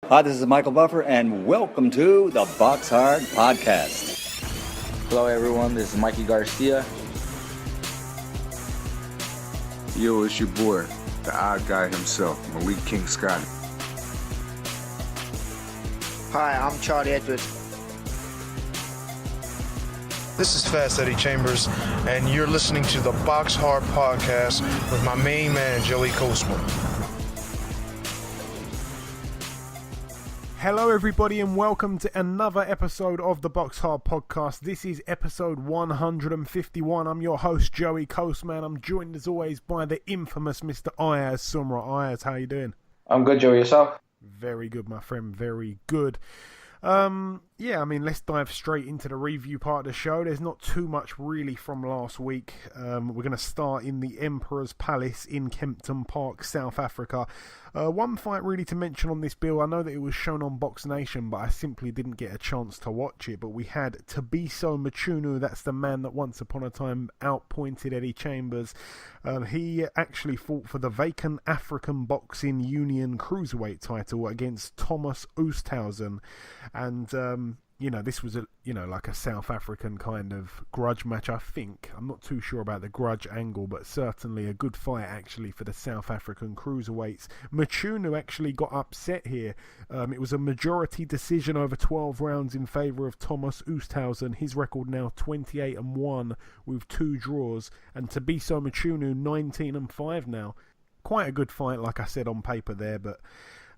Hi, this is Michael Buffer, and welcome to the BoxHard Podcast. Hello, everyone. This is Mikey Garcia. Yo, it's your boy, the odd guy himself, Malik King Scotty. Hi, I'm Charlie Edwards. This is Fast Eddie Chambers, and you're listening to the BoxHard Podcast with my main man, Joey Coastman. Hello everybody and welcome to another episode of the BoxHard Podcast. This is episode 151. I'm your host Joey Coastman. I'm joined as always by the infamous Mr. Ayaz Sumra. Ayaz, how you doing? I'm good, Joey. Yourself? Very good, my friend. Very good. Let's dive straight into the review part of the show. There's not too much really from last week. We're going to start in the Emperor's Palace in Kempton Park, South Africa. One fight really to mention on this bill. I know that it was shown on Box Nation, but I simply didn't get a chance to watch it. But we had Thabiso Mchunu. That's the man that once upon a time outpointed Eddie Chambers. He actually fought for the vacant African Boxing Union Cruiserweight title against Thomas Oosthuizen. And, this was like a South African kind of grudge match, I think. I'm not too sure about the grudge angle, but certainly a good fight actually for the South African cruiserweights. Mchunu actually got upset here. It was a majority decision over 12 rounds in favour of Thomas Oosthuizen. His record now 28-1 with 2 draws, and Thabiso Mchunu 19-5 now. Quite a good fight, like I said on paper there, but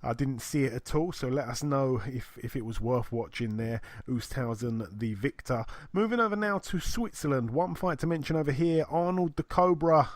I didn't see it at all, so let us know if it was worth watching there. Oosthuizen, the victor. Moving over now to Switzerland. One fight to mention over here. Arnold the Cobra,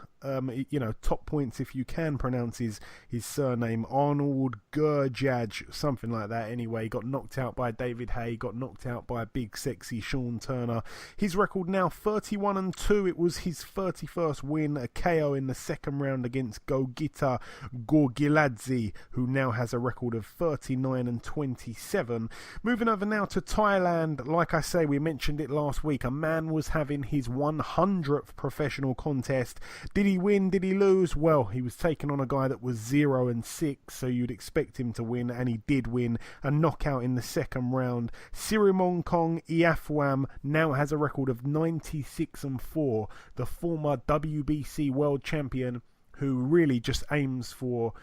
top points if you can pronounce his surname. Arnold Gurjaj, something like that anyway. Got knocked out by David Haye, got knocked out by big sexy Sean Turner. His record now 31-2. It was his 31st win, a KO in the second round against Gogita Gorgiladze, who now has a record of 39-27. Moving over now to Thailand. Like I say, we mentioned it last week. A man was having his 100th professional contest. Did he win? Did he lose? Well, he was taking on a guy that was 0-6, so you'd expect him to win, and he did win. A knockout in the second round. Sirimongkong Iafwam now has a record of 96-4. The former WBC world champion, who really just aims for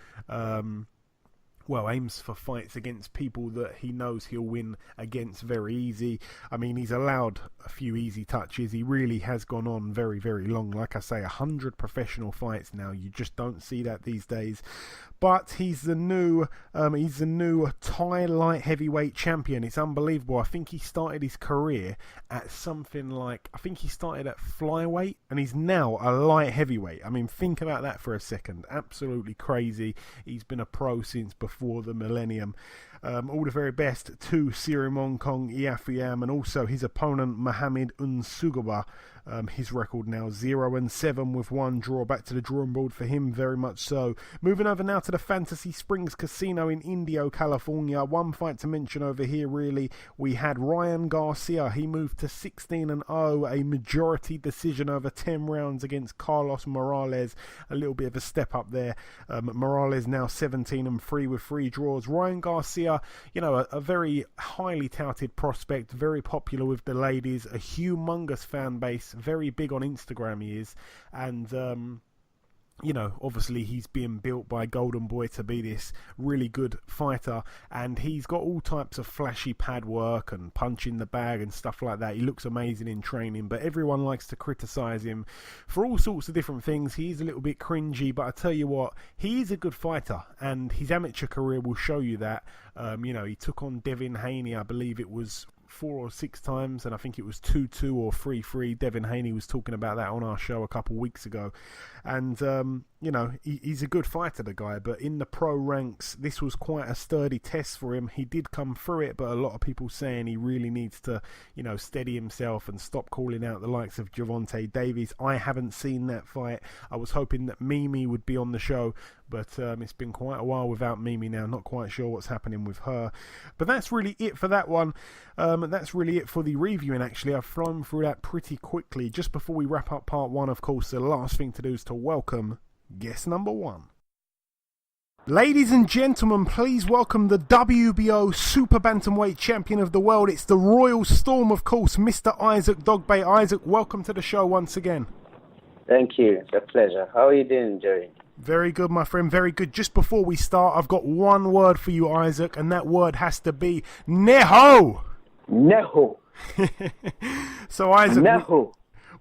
fights against people that he knows he'll win against very easy. I mean, he's allowed a few easy touches. He really has gone on very, very long. Like I say, 100 professional fights now. You just don't see that these days. But he's the new Thai light heavyweight champion. It's unbelievable. I think he started his career at he started at flyweight, and he's now a light heavyweight. I mean, think about that for a second. Absolutely crazy. He's been a pro since before the millennium. All the very best to Sirimongkong Iafwam, and also his opponent Mohamed Unsugaba. His record now 0-7 with 1 draw. Back to the drawing board for him, very much so. Moving over now to the Fantasy Springs Casino in Indio, California. One fight to mention over here, really. We had Ryan Garcia. He moved to 16-0, a majority decision over 10 rounds against Carlos Morales. A little bit of a step up there. Morales now 17-3 with 3 draws. Ryan Garcia, a very highly touted prospect, very popular with the ladies, a humongous fan base, very big on Instagram he is, and obviously he's being built by Golden Boy to be this really good fighter, and he's got all types of flashy pad work and punch in the bag and stuff like that. He looks amazing in training, but everyone likes to criticize him for all sorts of different things. He's a little bit cringy, but I tell you what, he's a good fighter, and his amateur career will show you that. He took on Devin Haney, I believe it was 4 or 6 times, and I think it was 2-2 or 3-3. Devin Haney was talking about that on our show a couple weeks ago, and he's a good fighter, the guy, but in the pro ranks this was quite a sturdy test for him. He did come through it, but a lot of people saying he really needs to steady himself and stop calling out the likes of Gervonta Davies. I haven't seen that fight. I was hoping that Mimi would be on the show, but it's been quite a while without Mimi now. Not quite sure what's happening with her. But that's really it for that one. That's really it for the reviewing, actually. I've flown through that pretty quickly. Just before we wrap up part 1, of course, the last thing to do is to welcome guest number 1. Ladies and gentlemen, please welcome the WBO Super-Bantamweight champion of the world. It's the Royal Storm, of course, Mr. Isaac Dogboe. Isaac, welcome to the show once again. Thank you. It's a pleasure. How are you doing, Jerry? Very good, my friend. Very good. Just before we start, I've got one word for you, Isaac, and that word has to be Neho. Neho. So, Isaac, Neho.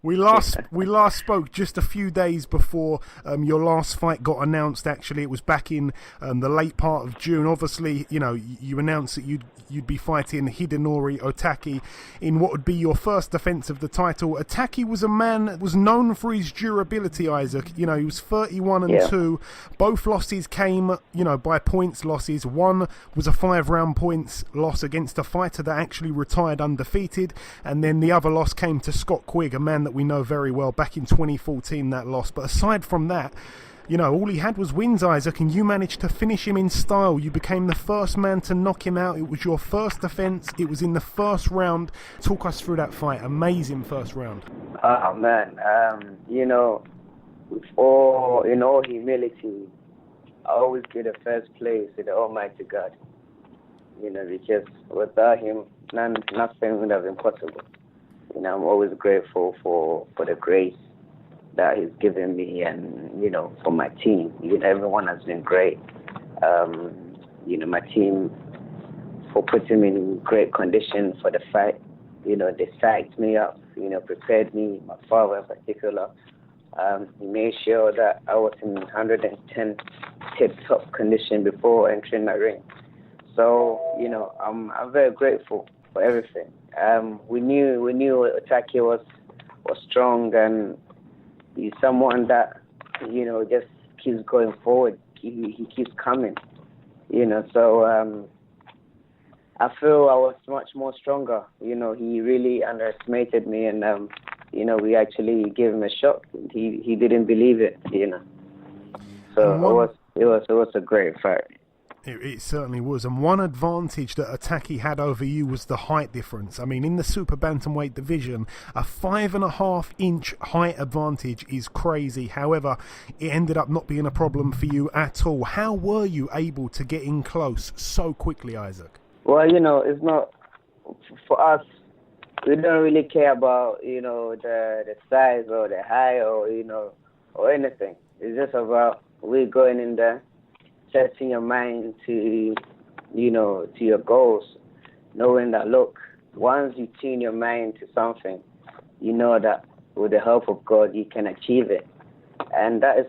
We last spoke just a few days before your last fight got announced. Actually, it was back in the late part of June. Obviously, you know, you announced that you'd be fighting Hidenori Otake in what would be your first defense of the title. Otake was a man that was known for his durability, Isaac. You know, he was 31-2. Both losses came, you know, by points losses. One was a 5-round points loss against a fighter that actually retired undefeated, and then the other loss came to Scott Quigg, a man that we know very well, back in 2014, that loss. But aside from that, you know, all he had was wins, Isaac, and you managed to finish him in style. You became the first man to knock him out. It was your first defense. It was in the first round. Talk us through that fight. Amazing first round. Oh, man. You know, in all humility, I always give the first place to the Almighty God. You know, because without him, nothing would have been possible. You know, I'm always grateful for the grace that he's given me, and, you know, for my team. You know, everyone has been great. You know, my team, for putting me in great condition for the fight. You know, they psyched me up, you know, prepared me, my father in particular. He made sure that I was in 110 tip-top condition before entering my ring. So, you know, I'm very grateful for everything. We knew Otake was strong, and he's someone that, you know, just keeps going forward. He keeps coming, you know. So I feel I was much more stronger. You know, he really underestimated me, and you know, we actually gave him a shot. He didn't believe it, you know. So it was a great fight. It certainly was. And one advantage that Otake had over you was the height difference. I mean, in the super bantamweight division, a 5.5-inch height advantage is crazy. However, it ended up not being a problem for you at all. How were you able to get in close so quickly, Isaac? Well, you know, it's not, for us, we don't really care about, you know, the size or the height or, you know, or anything. It's just about we going in there, setting your mind to, you know, to your goals, knowing that, look, once you tune your mind to something, you know that with the help of God, you can achieve it. And that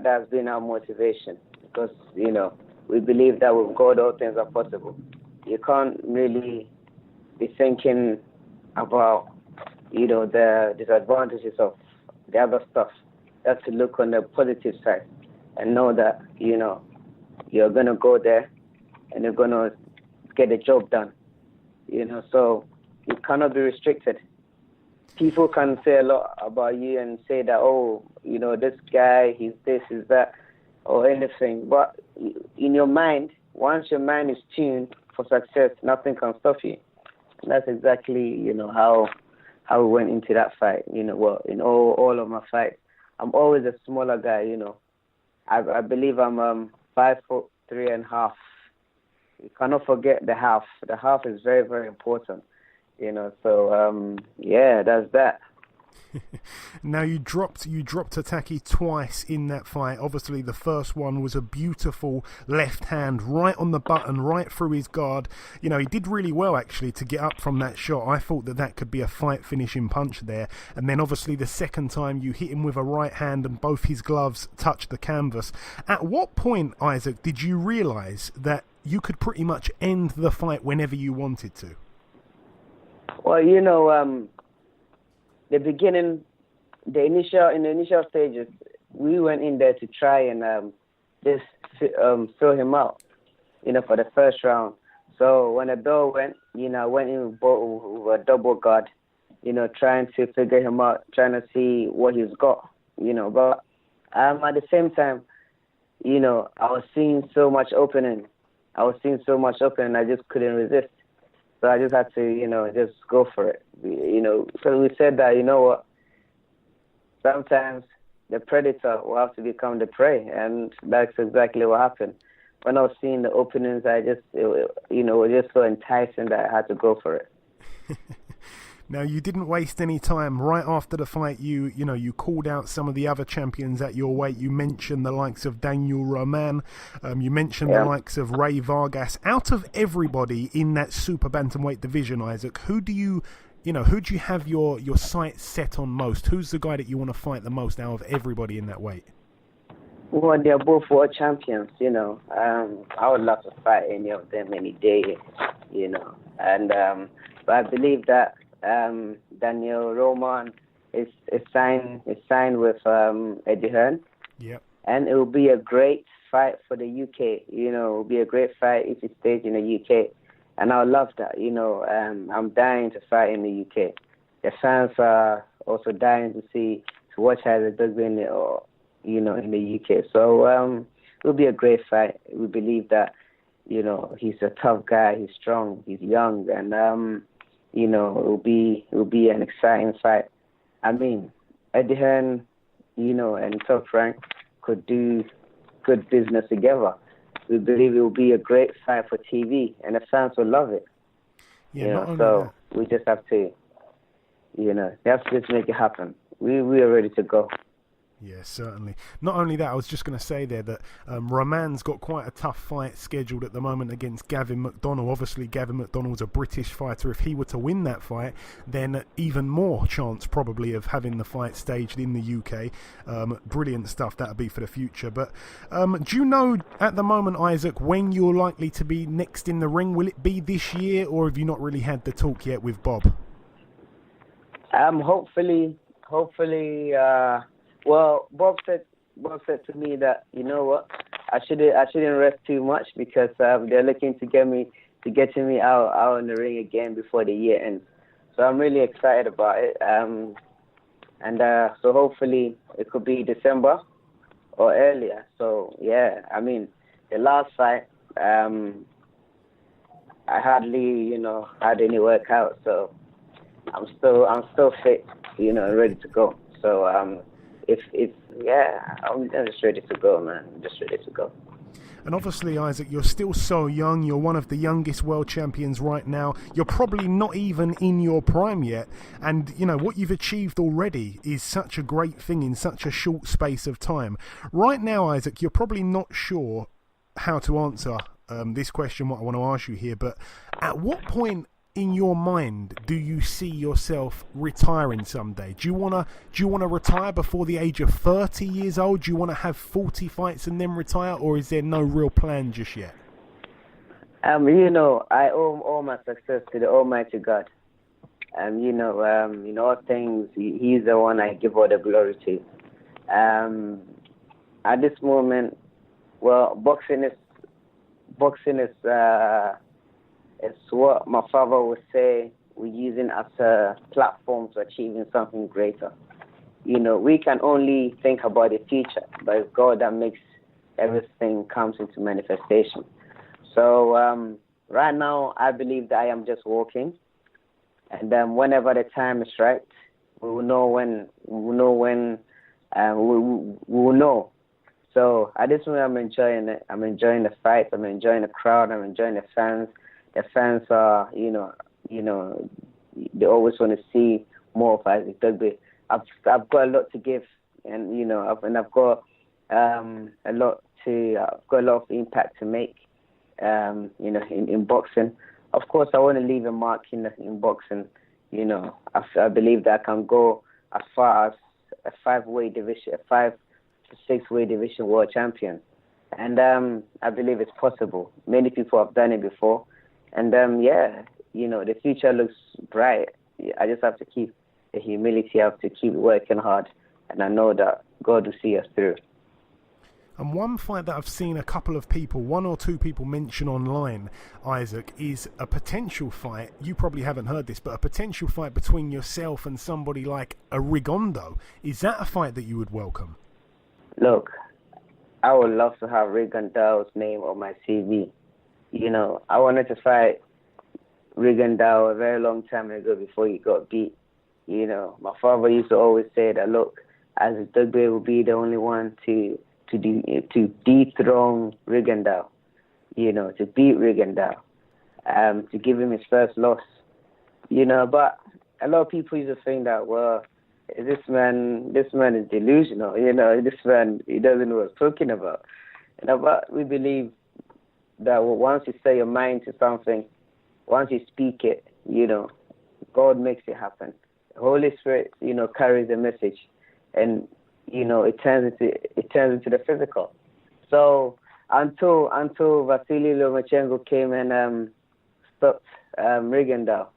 has been our motivation, because, you know, we believe that with God, all things are possible. You can't really be thinking about, you know, the disadvantages of the other stuff. You have to look on the positive side and know that, you know, you're going to go there and you're going to get the job done, you know, so you cannot be restricted. People can say a lot about you and say that, oh, you know, this guy, he's this, he's that, or anything. But in your mind, once your mind is tuned for success, nothing can stop you. And that's exactly, you know, how we went into that fight. You know, well, in all of my fights, I'm always a smaller guy, you know. I believe I'm 5'3.5". You cannot forget the half. The half is very, very important, you know. So yeah, that's that. Now you dropped Otake twice in that fight. Obviously, the first one was a beautiful left hand right on the button, right through his guard. You know, he did really well actually to get up from that shot. I thought that could be a fight finishing punch there. And then obviously the second time you hit him with a right hand and both his gloves touched the canvas. At what point, Isaac, did you realise that you could pretty much end the fight whenever you wanted to? Well, you know, the beginning, in the initial stages, we went in there to try and just fill him out, you know, for the first round. So when the bell went, you know, I went in with a double guard, you know, trying to figure him out, trying to see what he's got, you know. But at the same time, you know, I was seeing so much opening. I just couldn't resist. So I just had to, you know, just go for it. You know, so we said that, you know what, sometimes the predator will have to become the prey, and that's exactly what happened. when I was seeing the openings, it was just so enticing that I had to go for it. Now, you didn't waste any time. Right after the fight, you called out some of the other champions at your weight. You mentioned the likes of Daniel Roman. You mentioned the likes of Ray Vargas. Out of everybody in that super bantamweight division, Isaac, who do you have your sights set on most? Who's the guy that you want to fight the most out of everybody in that weight? Well, they're both world champions, I would love to fight any of them any day, And but I believe that Daniel Roman is signed with Eddie Hearn. Yep. And it will be a great fight for the UK. It will be a great fight if it stays in the UK. And I love that. I'm dying to fight in the UK. The fans are also dying to watch how the Dogboe in the UK. So it will be a great fight. We believe that, he's a tough guy, he's strong, he's young, and it will be an exciting fight. I mean, Eddie Hearn, and Top Rank could do good business together. We believe it will be a great fight for TV, and the fans will love it. So we just have to, let's just make it happen. We are ready to go. Yeah, certainly. Not only that, I was just going to say there that Roman's got quite a tough fight scheduled at the moment against Gavin McDonnell. Obviously, Gavin McDonnell's a British fighter. If he were to win that fight, then even more chance probably of having the fight staged in the UK. Brilliant stuff, that'll be for the future. But do you know at the moment, Isaac, when you're likely to be next in the ring? Will it be this year, or have you not really had the talk yet with Bob? Hopefully. Well, Bob said to me that, you know what, I shouldn't rest too much because they're looking to get me out in the ring again before the year ends. So I'm really excited about it. So hopefully it could be December or earlier. So yeah, I mean, the last fight, I hardly had any workout, so I'm still fit, ready to go. So I'm just ready to go, man. I'm just ready to go. And obviously, Isaac, you're still so young. You're one of the youngest world champions right now. You're probably not even in your prime yet. And, what you've achieved already is such a great thing in such a short space of time. Right now, Isaac, you're probably not sure how to answer this question, what I want to ask you here. But at what point in your mind do you see yourself retiring someday? Do you want to retire before the age of 30 years old? Do you want to have 40 fights and then retire, or is there no real plan just yet? I owe all my success to the Almighty God. All things, He's the one I give all the glory to. At this moment, well, boxing is it's what my father would say we're using as a platform to achieving something greater. We can only think about the future, but it's God that makes everything comes into manifestation. So right now, I believe that I am just walking, and then whenever the time is right, we will know when. We will know. So at this moment, I'm enjoying it. I'm enjoying the fight. I'm enjoying the crowd. I'm enjoying the fans. The fans are, they always want to see more of Isaac Dogboe. I've got a lot to give, and I've got a lot of impact to make, in boxing. Of course, I want to leave a mark in boxing. I believe that I can go as far as a 5-way division, a 5 to 6-way division world champion, and I believe it's possible. Many people have done it before. And the future looks bright. I just have to keep the humility. I have to keep working hard, and I know that God will see us through. And one fight that I've seen a couple of people, 1 or 2 people mention online, Isaac, is a potential fight. You probably haven't heard this, but a potential fight between yourself and somebody like a Rigondeaux. Is that a fight that you would welcome? Look, I would love to have Rigondeaux's name on my CV. I wanted to fight Rigondeaux a very long time ago before he got beat. My father used to always say that, look, Isaac Dogboe will be the only one to dethrone Rigondeaux. to beat Rigondeaux, to give him his first loss, but a lot of people used to think that, well, this man is delusional, this man, he doesn't know what he's talking about. But we believe that once you say your mind to something, once you speak it, God makes it happen. The Holy Spirit, carries the message, and it turns into the physical. So until Vasily Lomachenko came and stopped Rigondeaux,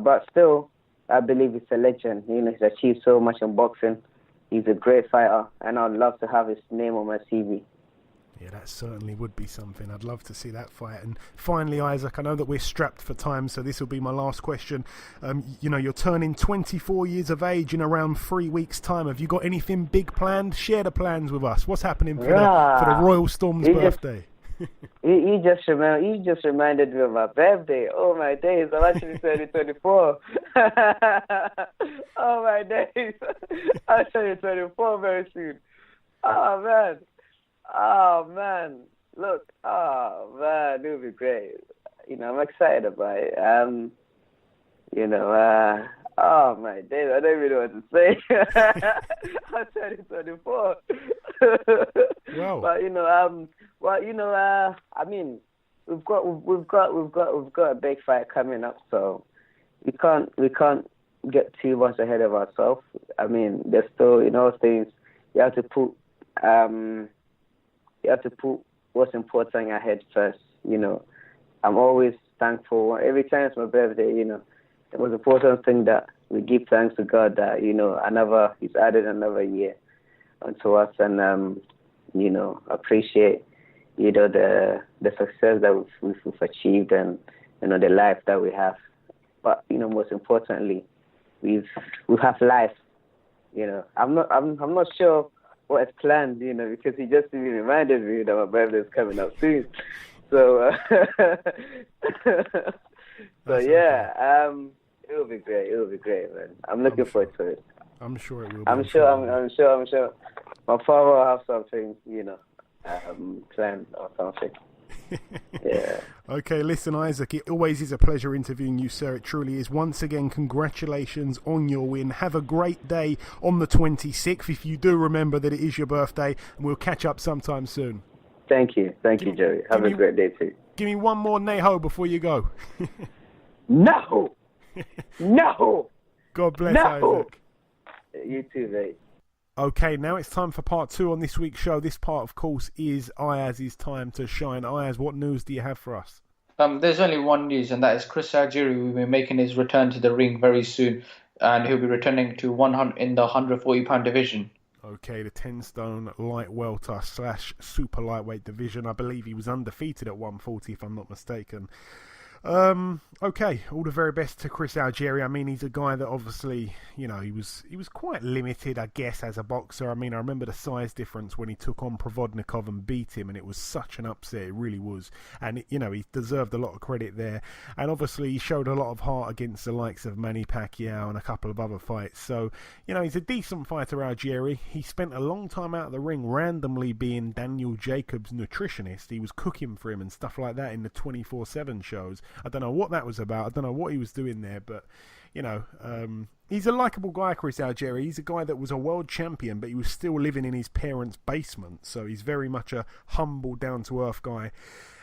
but still, I believe he's a legend. He's achieved so much in boxing. He's a great fighter, and I'd love to have his name on my CV. Yeah, that certainly would be something. I'd love to see that fight. And finally, Isaac, I know that we're strapped for time, so this will be my last question. You're turning 24 years of age in around 3 weeks' time. Have you got anything big planned? Share the plans with us. What's happening for the Royal Storm's birthday? You just reminded me of my birthday. Oh my days! I'm actually turning 24. Oh my days! I'm turning 24 very soon. Oh man! Look, oh man, it would be great. I'm excited about it. Oh my days! I don't even know what to say. I'm turning 24. Wow. But I mean, we've got a big fight coming up, so we can't get too much ahead of ourselves. I mean, there's still things you have to put what's important ahead first. I'm always thankful every time it's my birthday. The most important thing that we give thanks to God that He's added another year onto us, and appreciate the success that we've achieved, and the life that we have. But most importantly, we have life. I'm not sure what is planned, because he just even reminded me that my birthday is coming up soon. So it will be great. It will be great, man. I'm looking forward to it. I'm sure it will. I'm sure. My father will have something, planned or something. Yeah. Okay, listen, Isaac, it always is a pleasure interviewing you, sir. It truly is. Once again, congratulations on your win. Have a great day on the 26th, if you do remember that it is your birthday, and we'll catch up sometime soon. Thank you, Joey. Have a great day too. Give me one more Neho before you go. No! God bless, Isaac. You too, mate. Okay, now it's time for part 2 on this week's show. This part, of course, is Ayaz's time to shine. Ayaz, what news do you have for us? There's only one news, and that is Chris Algieri will be making his return to the ring very soon, and he'll be returning to 100 in the 140-pound division. Okay, the 10-stone light welter / super lightweight division. I believe he was undefeated at 140, if I'm not mistaken. Okay, all the very best to Chris Algieri. I mean, he's a guy that obviously, he was quite limited, I guess, as a boxer. I mean, I remember the size difference when he took on Provodnikov and beat him, and it was such an upset, it really was. And, he deserved a lot of credit there. And obviously, he showed a lot of heart against the likes of Manny Pacquiao and a couple of other fights. So, he's a decent fighter, Algieri. He spent a long time out of the ring randomly being Daniel Jacobs' nutritionist. He was cooking for him and stuff like that in the 24/7 shows. I don't know what that was about. I don't know what he was doing there, but, he's a likeable guy, Chris Algieri. He's a guy that was a world champion, but he was still living in his parents' basement. So he's very much a humble, down-to-earth guy.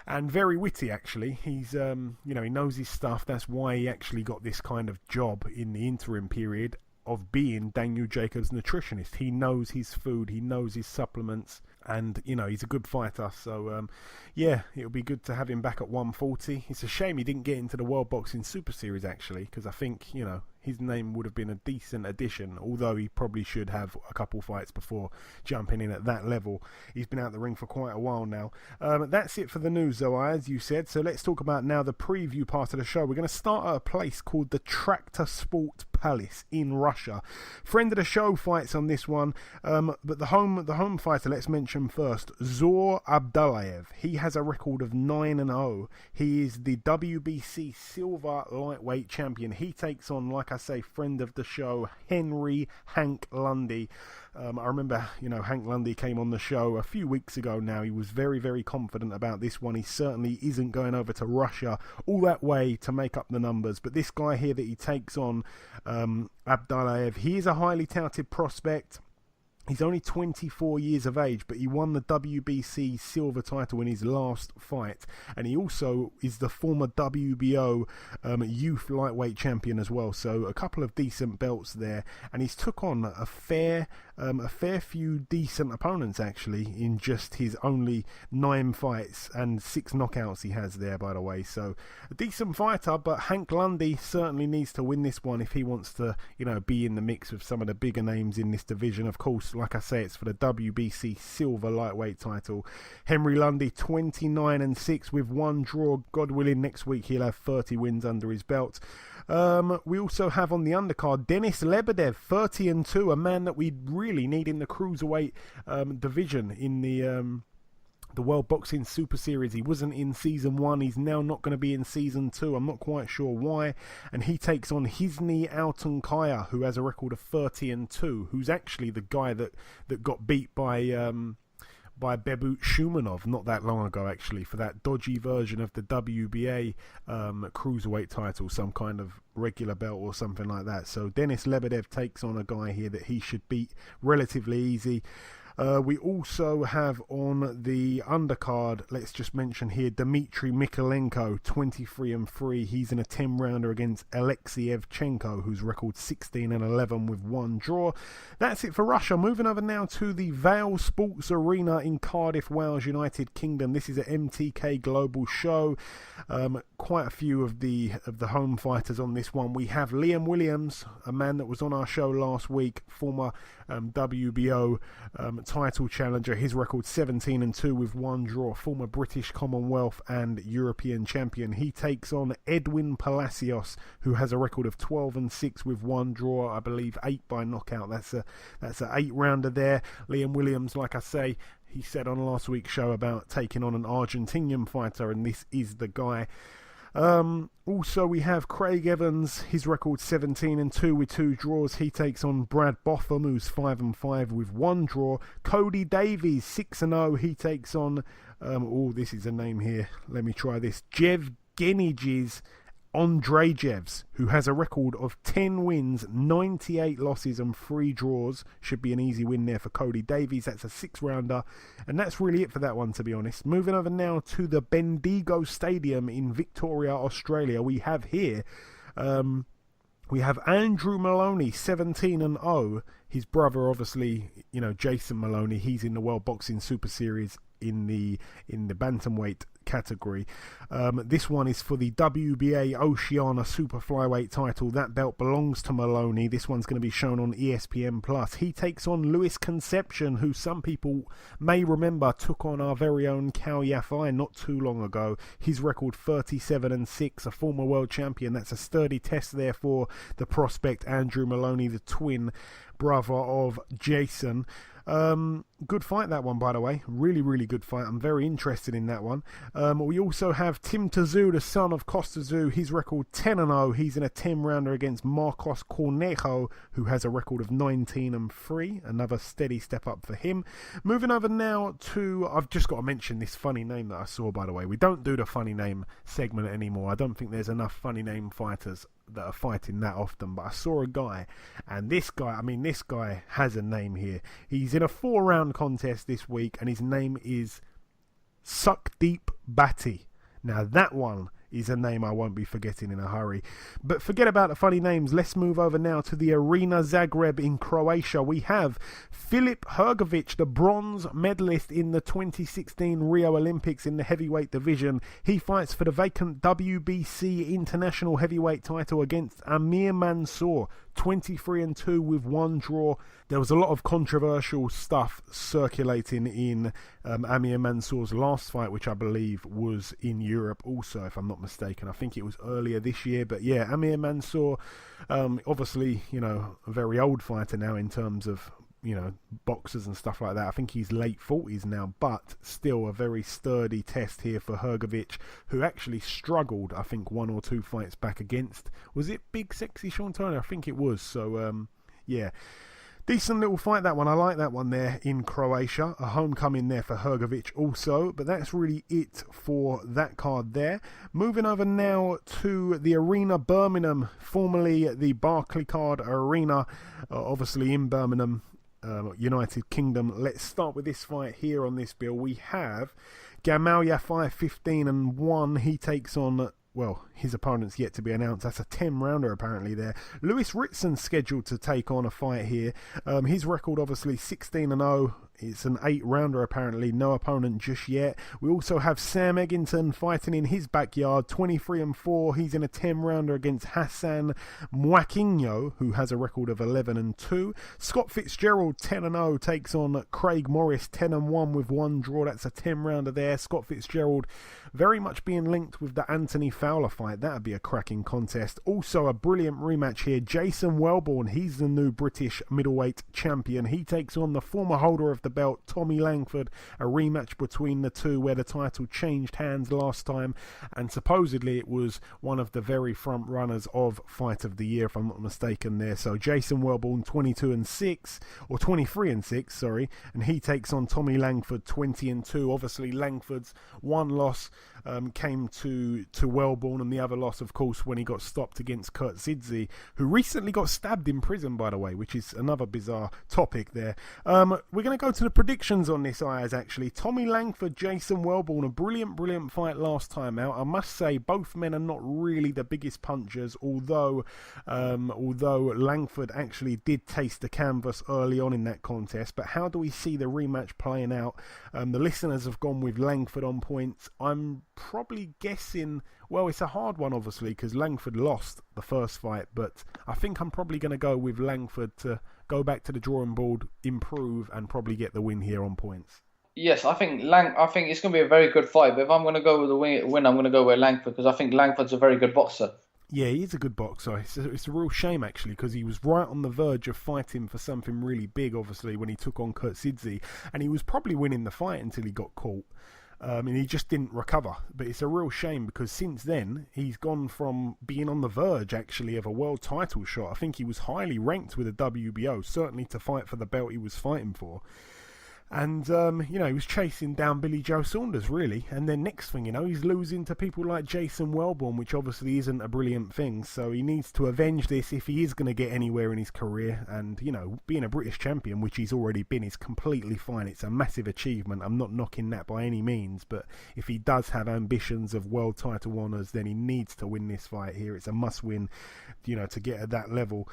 And very witty, actually. He's, he knows his stuff. That's why he actually got this kind of job in the interim period of being Daniel Jacobs' nutritionist. He knows his food. He knows his supplements. And, he's a good fighter. So, it'll be good to have him back at 140. It's a shame he didn't get into the World Boxing Super Series, actually, because I think, his name would have been a decent addition, although he probably should have a couple fights before jumping in at that level. He's been out the ring for quite a while now. That's it for the news, though, as you said. So let's talk about now the preview part of the show. We're going to start at a place called the Tractor Sport Palace in Russia. Friend of the show fights on this one, but the home fighter, let's mention first, Zor Abdullayev. He has a record of 9-0. He is the WBC silver lightweight champion. He takes on, like I say, friend of the show, Henry Hank Lundy. I remember, Hank Lundy came on the show a few weeks ago now. He was very, very confident about this one. He certainly isn't going over to Russia all that way to make up the numbers. But this guy here that he takes on, Abdullayev, he is a highly touted prospect. He's only 24 years of age, but he won the WBC silver title in his last fight. And he also is the former WBO youth lightweight champion as well. So a couple of decent belts there. And he's took on a fair few decent opponents, actually, in just his only 9 fights and 6 knockouts he has there, by the way. So a decent fighter, but Hank Lundy certainly needs to win this one if he wants to, be in the mix with some of the bigger names in this division. Of course, like I say, it's for the WBC silver lightweight title. Henry Lundy, 29-6 with 1 draw. God willing, next week he'll have 30 wins under his belt. We also have on the undercard Denis Lebedev, 30-2, a man that we really need in the cruiserweight division in the World Boxing Super Series. He wasn't in Season 1. He's now not going to be in Season 2. I'm not quite sure why. And he takes on Hisni Altunkaya, who has a record of 30-2, who's actually the guy that got beat by Bebut Shumanov not that long ago, actually, for that dodgy version of the WBA cruiserweight title, some kind of regular belt or something like that. So Denis Lebedev takes on a guy here that he should beat relatively easy. We also have on the undercard, let's just mention here, Dmitry Mikalenko, 23-3. He's in a 10-rounder against Alexei Evchenko, whose record 16-11 with 1 draw. That's it for Russia. Moving over now to the Vale Sports Arena in Cardiff, Wales, United Kingdom. This is an MTK Global show. Quite a few of the home fighters on this one. We have Liam Williams, a man that was on our show last week, former WBO title challenger. His record 17-2 with 1 draw. Former British Commonwealth and European champion. He takes on Edwin Palacios, who has a record of 12-6 with 1 draw. I believe 8 by knockout. That's a 8-rounder there. Liam Williams, like I say, he said on last week's show about taking on an Argentinian fighter, and this is the guy. Also, we have Craig Evans, his record 17-2 with 2 draws. He takes on Brad Botham, who's 5-5 with 1 draw. Cody Davies, 6-0. He takes on, this is a name here. Let me try this. Jevgenijs Ondrejevs, who has a record of 10 wins, 98 losses and 3 draws. Should be an easy win there for Cody Davies. That's a 6-rounder. And that's really it for that one, to be honest. Moving over now to the Bendigo Stadium in Victoria, Australia. We have here, we have Andrew Maloney, 17-0. His brother, obviously, Jason Maloney. He's in the World Boxing Super Series in the bantamweight category. This one is for the WBA Oceania Super Flyweight title. That belt belongs to Maloney. This one's going to be shown on ESPN+. He takes on Luis Concepcion, who some people may remember took on our very own Cao Yafai not too long ago. His record 37-6, a former world champion. That's a sturdy test there for the prospect Andrew Maloney, the twin brother of Jason. Good fight, that one, by the way. Really, really good fight. I'm very interested in that one. We also have Tim Tszyu, the son of Costa Tszyu. His record 10-0. He's in a 10-rounder against Marcos Cornejo, who has a record of 19-3. Another steady step up for him. Moving over now to, I've just got to mention this funny name that I saw, by the way. We don't do the funny name segment anymore. I don't think there's enough funny name fighters that are fighting that often, but I saw a guy, and this guy has a name here. He's in a 4-round contest this week, and his name is Sukhdeep Bhatti. Now that one is a name I won't be forgetting in a hurry. But forget about the funny names. Let's move over now to the Arena Zagreb in Croatia. We have Filip Hrgović, the bronze medalist in the 2016 Rio Olympics in the heavyweight division. He fights for the vacant WBC international heavyweight title against Amir Mansour, 23-2 with 1 draw. There was a lot of controversial stuff circulating in Amir Mansour's last fight, which I believe was in Europe also, if I'm not mistaken. I think it was earlier this year. But yeah, Amir Mansour, obviously, a very old fighter now in terms of, boxers and stuff like that. I think he's late 40s now, but still a very sturdy test here for Hrgović, who actually struggled, I think, 1 or 2 fights back against, was it Big Sexy Sean Turner? I think it was. So, yeah. Decent little fight, that one. I like that one there in Croatia. A homecoming there for Hrgović also. But that's really it for that card there. Moving over now to the Arena Birmingham, formerly the Barclaycard Arena, obviously in Birmingham, United Kingdom. Let's start with this fight here on this bill. We have Gamaliya 5-15-1. He takes on... Well, his opponent's yet to be announced. That's a 10-rounder apparently there. Lewis Ritson scheduled to take on a fight here. His record obviously 16-0. It's an 8-rounder apparently. No opponent just yet. We also have Sam Eggington fighting in his backyard. 23-4. He's in a 10-rounder against Hassan Mwakinyo, who has a record of 11-2. Scott Fitzgerald 10-0 takes on Craig Morris 10-1 with one draw. That's a 10-rounder there. Scott Fitzgerald very much being linked with the Anthony Fowler fight. That'd be a cracking contest. Also a brilliant rematch here. Jason Welborn, he's the new British middleweight champion. He takes on the former holder of the belt, Tommy Langford. A rematch between the two where the title changed hands last time, and supposedly it was one of the very front runners of Fight of the Year, if I'm not mistaken there. So Jason Welborn 22-6, or 23-6, sorry, and he takes on Tommy Langford 20-2. Obviously Langford's one loss came to Welborn, and the other loss, of course, when he got stopped against Kurt Zidze, who recently got stabbed in prison, by the way, which is another bizarre topic there. We're going to go to the predictions on this, Ayaz, actually. Tommy Langford, Jason Welborn, a brilliant fight last time out. I must say, both men are not really the biggest punchers, although Langford actually did taste the canvas early on in that contest. But how do we see the rematch playing out? The listeners have gone with Langford on points. I'm probably guessing, well, it's a hard one obviously because Langford lost the first fight, but I think I'm probably going to go with Langford to go back to the drawing board, improve, and probably get the win here on points. Yes, I think it's going to be a very good fight, but if I'm going to go with the win, I'm going to go with Langford because I think Langford's a very good boxer. Yeah, he's a good boxer. It's a real shame, actually, because he was right on the verge of fighting for something really big, obviously, when he took on Kurt Zidze, and he was probably winning the fight until he got caught. And he just didn't recover. But it's a real shame because since then, he's gone from being on the verge, actually, of a world title shot. I think he was highly ranked with the WBO, certainly to fight for the belt he was fighting for. And, he was chasing down Billy Joe Saunders, really. And then next thing, he's losing to people like Jason Welborn, which obviously isn't a brilliant thing. So he needs to avenge this if he is going to get anywhere in his career. And, being a British champion, which he's already been, is completely fine. It's a massive achievement. I'm not knocking that by any means. But if he does have ambitions of world title honours, then he needs to win this fight here. It's a must-win, to get at that level.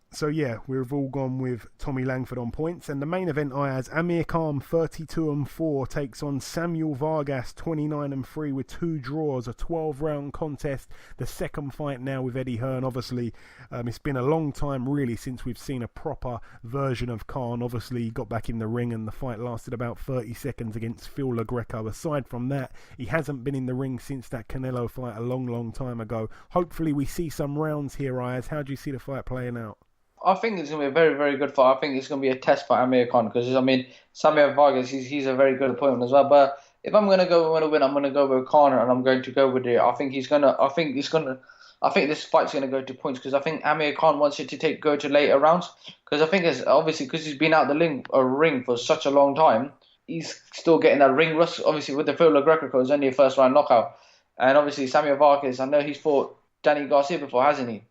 So yeah, we've all gone with Tommy Langford on points. And the main event, Ayaz, Amir Khan 32-4 takes on Samuel Vargas 29-3 with two draws, a 12-round contest. The second fight now with Eddie Hearn. Obviously, it's been a long time really since we've seen a proper version of Khan. Obviously, he got back in the ring and the fight lasted about 30 seconds against Phil LaGreca. Aside from that, he hasn't been in the ring since that Canelo fight a long time ago. Hopefully we see some rounds here, Ayaz. How do you see the fight playing out? I think it's going to be a very, very good fight. I think it's going to be a test for Amir Khan because, Samuel Vargas, he's a very good opponent as well. But if I'm going to go with a win, I'm going to go with Khan and I'm going to go with it. I think this fight's going to go to points because I think Amir Khan wants it to go to later rounds because I think it's obviously because he's been out the ring for such a long time, he's still getting that ring rust. Obviously, with the Phil LaGreca, it was only a first round knockout. And obviously, Samuel Vargas, I know he's fought Danny Garcia before, hasn't he?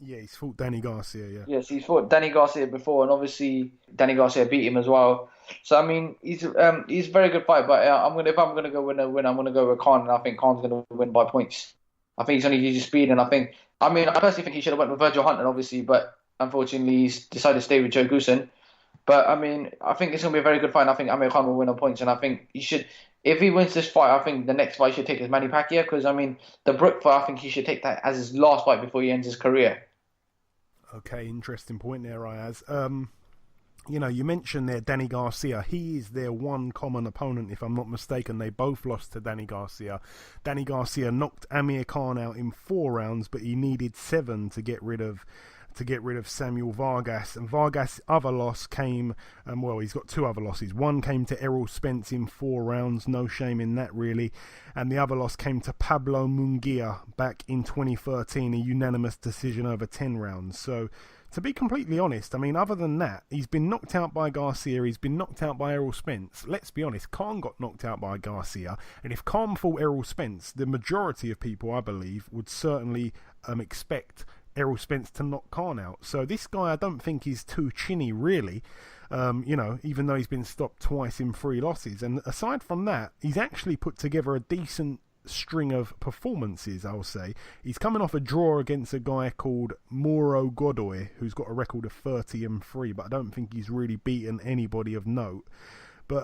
Yeah, he's fought Danny Garcia, yeah. Yes, he's fought Danny Garcia before, and obviously Danny Garcia beat him as well. So he's a very good fight. But if I'm gonna go win, I'm gonna go with Khan, and I think Khan's gonna win by points. I think he's only used his speed, and I personally think he should have went with Virgil Hunter, obviously, but unfortunately he's decided to stay with Joe Goosen. But I think it's gonna be a very good fight. And I think Amir Khan will win on points, and I think he should. If he wins this fight, I think the next fight he should take is Manny Pacquiao because the Brook fight, I think he should take that as his last fight before he ends his career. Okay, interesting point there, Ayaz. You mentioned there Danny Garcia. He is their one common opponent, if I'm not mistaken. They both lost to Danny Garcia. Danny Garcia knocked Amir Khan out in 4 rounds, but he needed 7 to get rid of Samuel Vargas. And Vargas' other loss came, he's got 2 other losses. One came to Errol Spence in 4 rounds, no shame in that really. And the other loss came to Pablo Munguia back in 2013, a unanimous decision over 10 rounds. So to be completely honest, I mean, other than that, he's been knocked out by Garcia, he's been knocked out by Errol Spence. Let's be honest, Khan got knocked out by Garcia, and if Khan fought Errol Spence, the majority of people, I believe, would certainly expect Errol Spence to knock Khan out. So this guy, I don't think is too chinny, really. Even though he's been stopped twice in 3 losses. And aside from that, he's actually put together a decent string of performances, I'll say. He's coming off a draw against a guy called Mauro Godoy, who's got a record of 30-3, but I don't think he's really beaten anybody of note. But,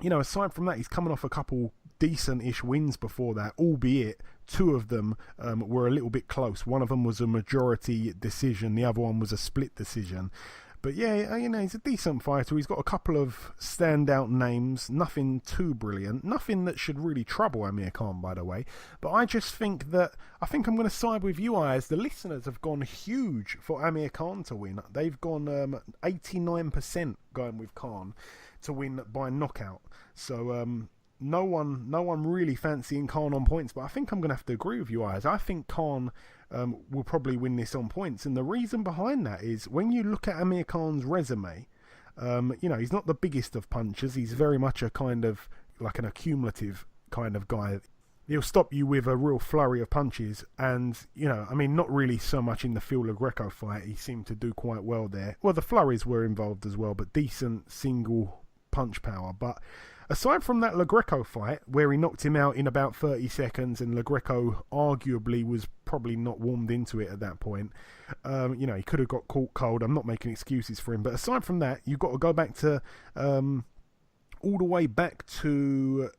aside from that, he's coming off a couple decent-ish wins before that, albeit 2 of them were a little bit close. One of them was a majority decision, the other one was a split decision. But yeah, he's a decent fighter. He's got a couple of standout names, nothing too brilliant, nothing that should really trouble Amir Khan, by the way. But I think I'm going to side with you, Ayaz. The listeners have gone huge for Amir Khan to win. They've gone 89% going with Khan to win by knockout. So no one really fancying Khan on points, but I think I'm going to have to agree with you, Ayaz. I think Khan will probably win this on points, and the reason behind that is when you look at Amir Khan's resume, he's not the biggest of punchers. He's very much a kind of like an accumulative kind of guy. He'll stop you with a real flurry of punches, and not really so much in the Phil LaGreco fight. He seemed to do quite well there. Well, the flurries were involved as well, but decent single punch power. But aside from that LaGreco fight, where he knocked him out in about 30 seconds, and LaGreco arguably was probably not warmed into it at that point, he could have got caught cold. I'm not making excuses for him. But aside from that, you've got to go back to all the way back to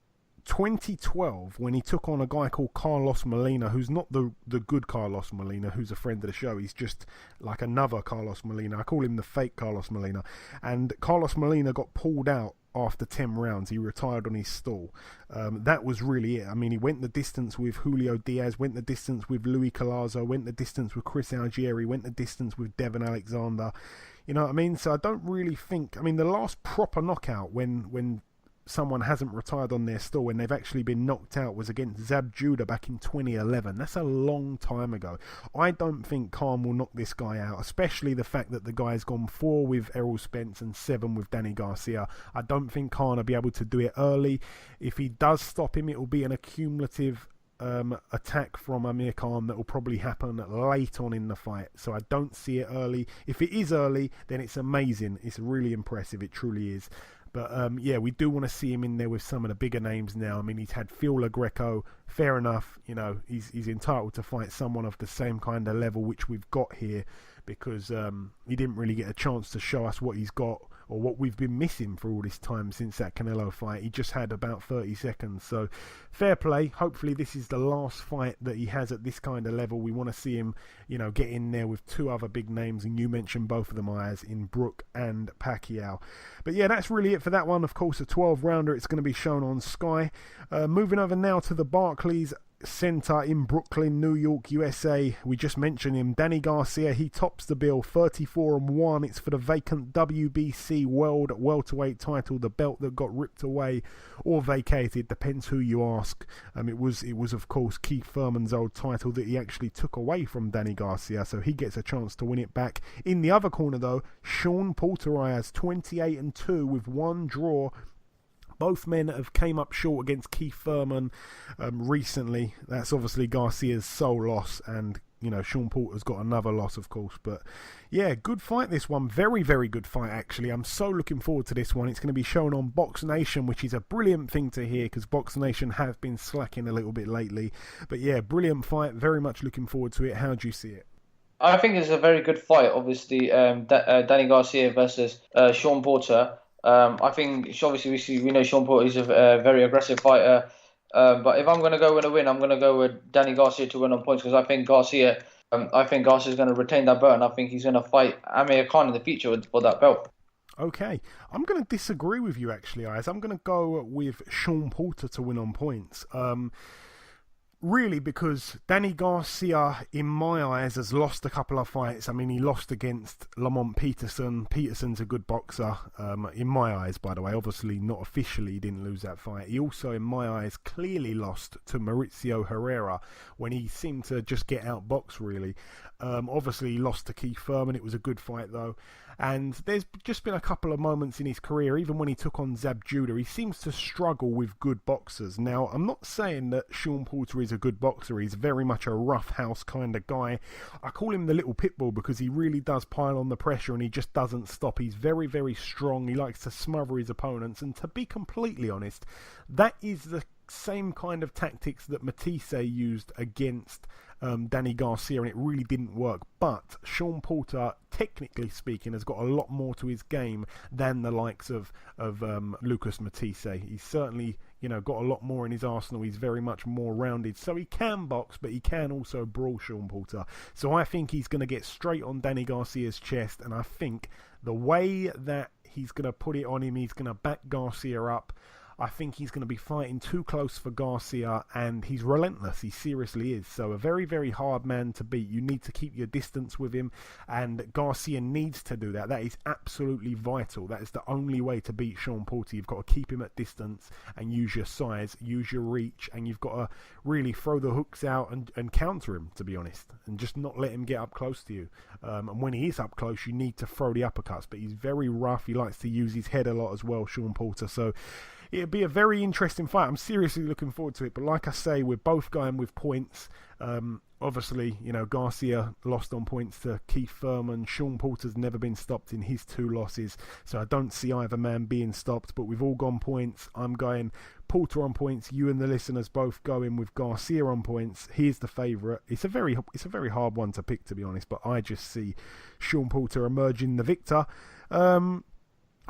2012 when he took on a guy called Carlos Molina, who's not the good Carlos Molina, who's a friend of the show. He's just like another Carlos Molina. I call him the fake Carlos Molina. And Carlos Molina got pulled out after 10 rounds. He retired on his stall. That was really it. I mean, he went the distance with Julio Diaz, went the distance with Louis Collazo, went the distance with Chris Algieri, went the distance with Devon Alexander. You know what I mean? So I don't really think... I mean, the last proper knockout when someone hasn't retired on their stall, when they've actually been knocked out, was against Zab Judah back in 2011. That's a long time ago. I don't think Khan will knock this guy out, especially the fact that the guy's gone 4 with Errol Spence and 7 with Danny Garcia. I don't think Khan will be able to do it early. If he does stop him, it will be an accumulative attack from Amir Khan that will probably happen late on in the fight. So I don't see it early. If it is early, then it's amazing. It's really impressive. It truly is. But we do want to see him in there with some of the bigger names now. I mean, he's had Phil LaGreco, fair enough. He's entitled to fight someone of the same kind of level which we've got here, because he didn't really get a chance to show us what he's got or what we've been missing for all this time since that Canelo fight. He just had about 30 seconds. So fair play. Hopefully this is the last fight that he has at this kind of level. We want to see him, get in there with 2 other big names, and you mentioned both of them, Ayaz, in Brook and Pacquiao. But yeah, that's really it for that one. Of course, a 12-rounder. It's going to be shown on Sky. Moving over now to the Barclays Center in Brooklyn, New York, USA. We just mentioned him, Danny Garcia. He tops the bill, 34-1. It's for the vacant WBC World Welterweight title, the belt that got ripped away or vacated, depends who you ask. It was of course Keith Thurman's old title that he actually took away from Danny Garcia, so he gets a chance to win it back. In the other corner though, Sean Porter has 28-2 with 1 draw. Both men have came up short against Keith Thurman recently. That's obviously Garcia's sole loss, and Sean Porter's got another loss, of course. But yeah, good fight this one. Very, very good fight, actually. I'm so looking forward to this one. It's going to be shown on Box Nation, which is a brilliant thing to hear, because Box Nation have been slacking a little bit lately. But yeah, brilliant fight. Very much looking forward to it. How do you see it? I think it's a very good fight, obviously. Danny Garcia versus Sean Porter. I think obviously we know Sean Porter is a very aggressive fighter, but if I'm going to go with a win, I'm going to go with Danny Garcia to win on points, because I think Garcia is going to retain that belt, and I think he's going to fight Amir Khan in the future for that belt. Okay, I'm going to disagree with you actually, Ayaz. I'm going to go with Sean Porter to win on points. Really, because Danny Garcia, in my eyes, has lost a couple of fights. I mean, he lost against Lamont Peterson. Peterson's a good boxer, in my eyes, by the way. Obviously, not officially, he didn't lose that fight. He also, in my eyes, clearly lost to Mauricio Herrera when he seemed to just get outboxed, really. Obviously, he lost to Keith Thurman. It was a good fight, though. And there's just been a couple of moments in his career, even when he took on Zab Judah, he seems to struggle with good boxers. Now, I'm not saying that Sean Porter is a good boxer. He's very much a roughhouse kind of guy. I call him the little pit bull because he really does pile on the pressure and he just doesn't stop. He's very, very strong. He likes to smother his opponents. And to be completely honest, that is the same kind of tactics that Matisse used against Danny Garcia, and it really didn't work. But Sean Porter, technically speaking, has got a lot more to his game than the likes of Lucas Matisse. He's certainly, got a lot more in his arsenal. He's very much more rounded, so he can box, but he can also brawl, Sean Porter. So I think he's going to get straight on Danny Garcia's chest, and I think the way that he's going to put it on him, he's going to back Garcia up. I think he's going to be fighting too close for Garcia, and he's relentless. He seriously is. So a very, very hard man to beat. You need to keep your distance with him, and Garcia needs to do that. That is absolutely vital. That is the only way to beat Sean Porter. You've got to keep him at distance and use your size, use your reach, and you've got to really throw the hooks out and counter him, to be honest, and just not let him get up close to you. And when he is up close, you need to throw the uppercuts, but he's very rough. He likes to use his head a lot as well, Sean Porter. So it'll be a very interesting fight. I'm seriously looking forward to it. But like I say, we're both going with points. Obviously, Garcia lost on points to Keith Thurman. Sean Porter's never been stopped in his 2 losses. So I don't see either man being stopped. But we've all gone points. I'm going Porter on points. You and the listeners both going with Garcia on points. He's the favourite. It's a very hard one to pick, to be honest. But I just see Sean Porter emerging the victor.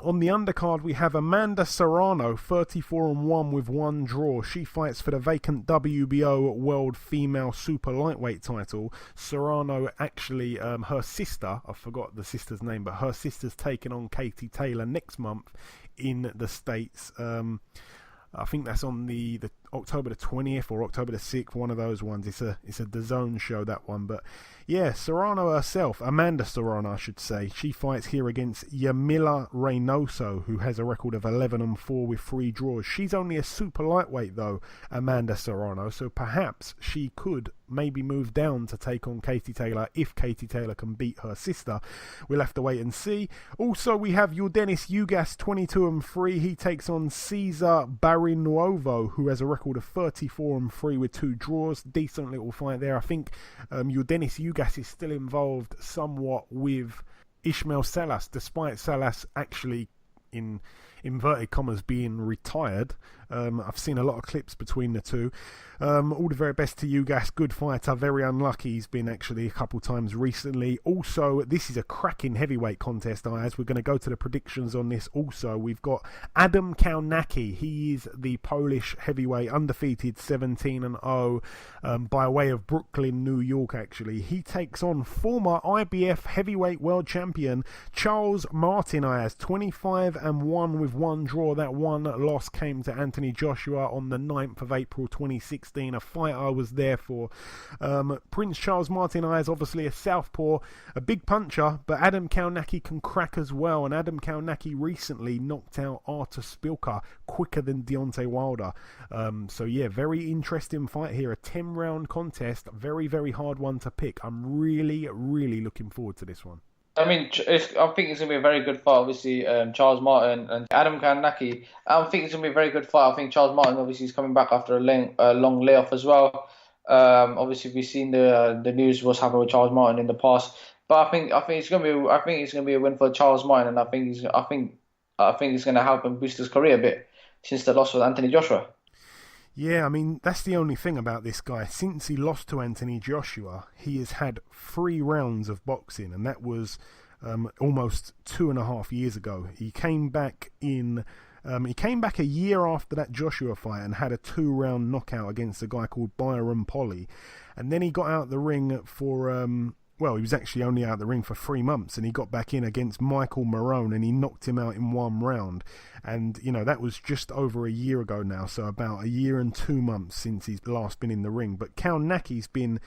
On the undercard, we have Amanda Serrano, 34-1 with 1 draw. She fights for the vacant WBO World Female Super Lightweight title. Serrano, actually, her sister, I forgot the sister's name, but her sister's taking on Katie Taylor next month in the States. I think that's on the October the 20th or October the 6th, one of those ones. It's a DAZN show, that one. But yeah, Serrano herself, Amanda Serrano, I should say, she fights here against Yamila Reynoso, who has a record of 11-4 with 3 draws. She's only a super lightweight, though, Amanda Serrano, so perhaps she could maybe move down to take on Katie Taylor if Katie Taylor can beat her sister. We'll have to wait and see. Also, we have Yordenis Ugas, 22-3. He takes on Cesar Barrinuovo, who has a record of 34-3 with 2 draws. Decent little fight there. I think Yordenis Ugas is still involved somewhat with Ismael Salas, despite Salas actually, in inverted commas, being retired. I've seen a lot of clips between the two. All the very best to Ugas, good fighter, very unlucky. He's been actually a couple times recently. Also, this is a cracking heavyweight contest, Ayaz. We're going to go to the predictions on this also. We've got Adam Kownacki. He is the Polish heavyweight, undefeated, 17-0, by way of Brooklyn, New York, actually. He takes on former IBF heavyweight world champion Charles Martin, Ayaz, 25-1 with 1 draw. That one loss came to Anthony Joshua on the 9th of April 2016, a fight I was there for. Prince Charles Martin is obviously a southpaw, a big puncher, but Adam Kownacki can crack as well, and Adam Kownacki recently knocked out Artur Szpilka quicker than Deontay Wilder. So yeah, very interesting fight here, a 10-round contest, very, very hard one to pick. I'm really, really looking forward to this one. I mean, I think it's going to be a very good fight, obviously, Charles Martin and Adam Kownacki. I think it's going to be a very good fight. I think Charles Martin, obviously, is coming back after a long layoff as well. Obviously, we've seen the news what's happened with Charles Martin in the past. But I think it's going to be a win for Charles Martin, and I think it's going to help him boost his career a bit since the loss with Anthony Joshua. Yeah, I mean, that's the only thing about this guy. Since he lost to Anthony Joshua, he has had 3 rounds of boxing, and that was almost 2.5 years ago. He came back a year after that Joshua fight and had a 2-round knockout against a guy called Byron Polly. And then he got out the ring for well, he was actually only out of the ring for 3 months, and he got back in against Michael Marone and he knocked him out in 1 round. And, you know, that was just over a year ago now, so about a year and 2 months since he's last been in the ring. But Kalnaki's been,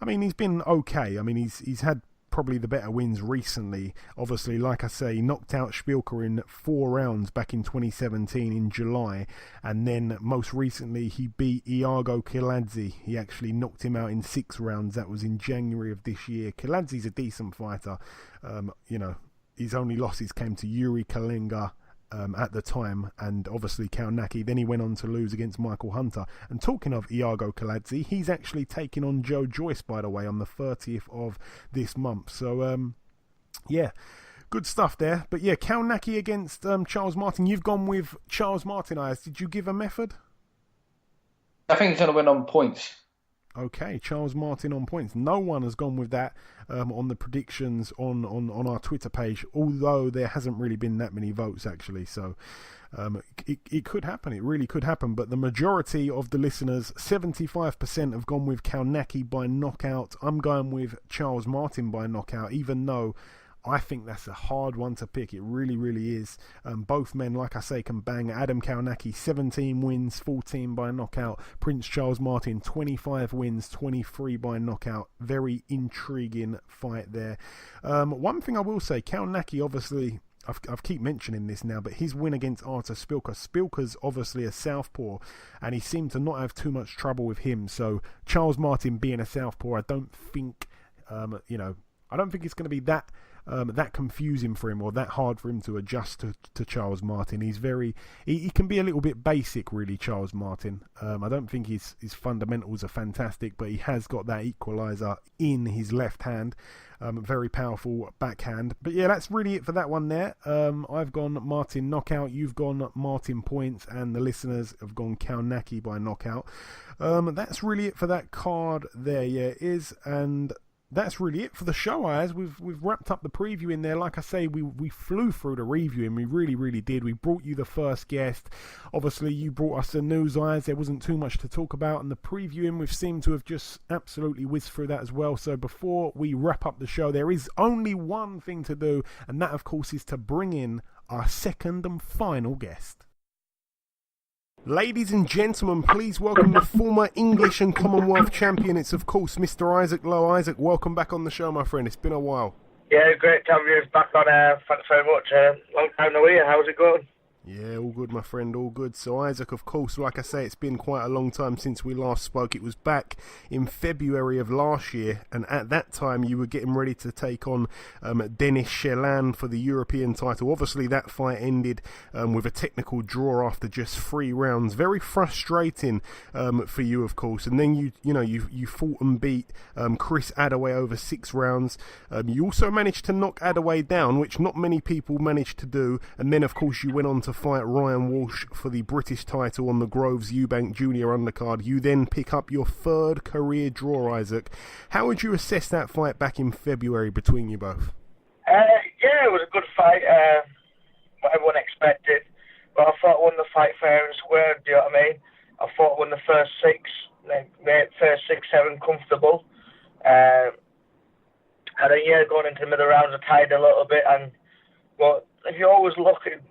he's been okay. I mean, he's had probably the better wins recently. Obviously, like I say, he knocked out Szpilka in 4 rounds back in 2017 in July, and then most recently he beat Iago Kiladze. He actually knocked him out in 6 rounds. That was in January of this year. Kiladze's a decent fighter. You know, his only losses came to Yuri Kalenga at the time, and obviously Kalnaki. Then he went on to lose against Michael Hunter. And talking of Iago Kiladze, he's actually taking on Joe Joyce, by the way, on the 30th of this month. So yeah, good stuff there. But yeah, Kalnaki against Charles Martin. You've gone with Charles Martin, Ayaz. Did you give a method? I think he's going to win on points. Okay, Charles Martin on points. No one has gone with that on the predictions on our Twitter page, although there hasn't really been that many votes, actually. So it could happen. It really could happen. But the majority of the listeners, 75%, have gone with Kalnaki by knockout. I'm going with Charles Martin by knockout, even though I think that's a hard one to pick. It really, really is. Both men, like I say, can bang. Adam Kalnaki, 17 wins, 14 by knockout. Prince Charles Martin, 25 wins, 23 by knockout. Very intriguing fight there. One thing I will say, Kalnaki, obviously, I've keep mentioning this now, but his win against Artur Szpilka. Szpilka's obviously a southpaw, and he seemed to not have too much trouble with him. So Charles Martin being a southpaw, I don't think, I don't think it's going to be that confusing for him or that hard for him to adjust to Charles Martin. He can be a little bit basic, really, Charles Martin. I don't think his fundamentals are fantastic, but he has got that equaliser in his left hand. Very powerful backhand. But yeah, that's really it for that one there. I've gone Martin knockout, you've gone Martin points, and the listeners have gone Kalnaki by knockout. That's really it for that card there, yeah, it is. And that's really it for the show, Ayaz. We've wrapped up the preview in there. Like I say, we flew through the review, and we really, really did. We brought you the first guest. Obviously, you brought us the news, Ayaz. There wasn't too much to talk about, and the previewing, we've seemed to have just absolutely whizzed through that as well. So before we wrap up the show, there is only one thing to do, and that, of course, is to bring in our second and final guest. Ladies and gentlemen, please welcome the former English and Commonwealth champion. It's, of course, Mr. Isaac Lowe. Isaac, welcome back on the show, my friend. It's been a while. Yeah, great to have you back on. Thanks very much. Long time no hear. How's it going? Yeah, all good, my friend, all good. So, Isaac, of course, like I say, it's been quite a long time since we last spoke. It was back in February of last year, and at that time, you were getting ready to take on Denis Chelan for the European title. Obviously, that fight ended with a technical draw after just 3 rounds. Very frustrating for you, of course. And then you fought and beat Chris Adaway over 6 rounds. You also managed to knock Adaway down, which not many people managed to do. And then, of course, you went on to fight Ryan Walsh for the British title on the Groves Eubank Jr. undercard. You then pick up your 3rd career draw, Isaac. How would you assess that fight back in February between you both? Yeah, it was a good fight. What everyone expected. But I thought I won the fight fair and square, do you know what I mean? I thought I won the first 6, made first 6, 7 comfortable. And then, going into the middle rounds, I tied a little bit. But if you always look, it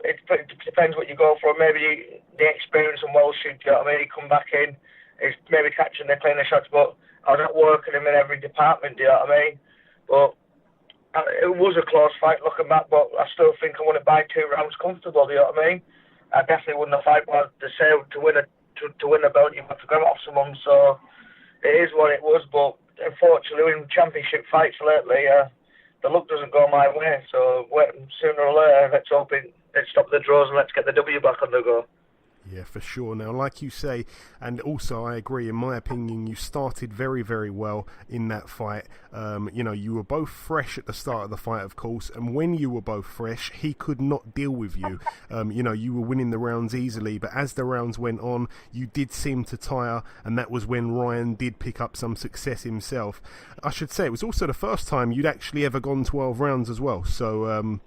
depends what you go for. Maybe the experience and Walsh, you know what I mean? He come back in, he's maybe catching the cleaner shots, but I was not working him in every department, do you know what I mean? But it was a close fight looking back, but I still think I won it by 2 rounds comfortable, do you know what I mean? I definitely won the fight, but to say to win a belt, you have to grab it off someone, so it is what it was. But unfortunately, in championship fights lately, the luck doesn't go my way, so sooner or later, let's stop the draws and let's get the W back on the go. Yeah, for sure. Now, like you say, and also I agree, in my opinion, you started very, very well in that fight. You were both fresh at the start of the fight, of course, and when you were both fresh, he could not deal with you. You were winning the rounds easily, but as the rounds went on, you did seem to tire, and that was when Ryan did pick up some success himself. I should say, it was also the first time you'd actually ever gone 12 rounds as well, so...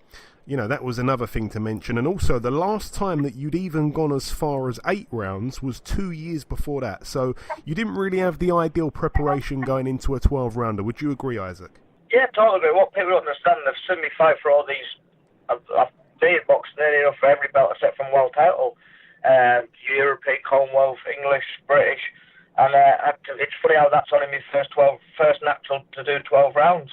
that was another thing to mention. And also, the last time that you'd even gone as far as 8 rounds was 2 years before that. So you didn't really have the ideal preparation going into a 12-rounder. Would you agree, Isaac? Yeah, totally agree. What people don't understand, they've seen me fight for all these. I've been boxing nearly enough for every belt except from world title. European, Commonwealth, English, British. And it's funny how that's only my first natural to do 12 rounds.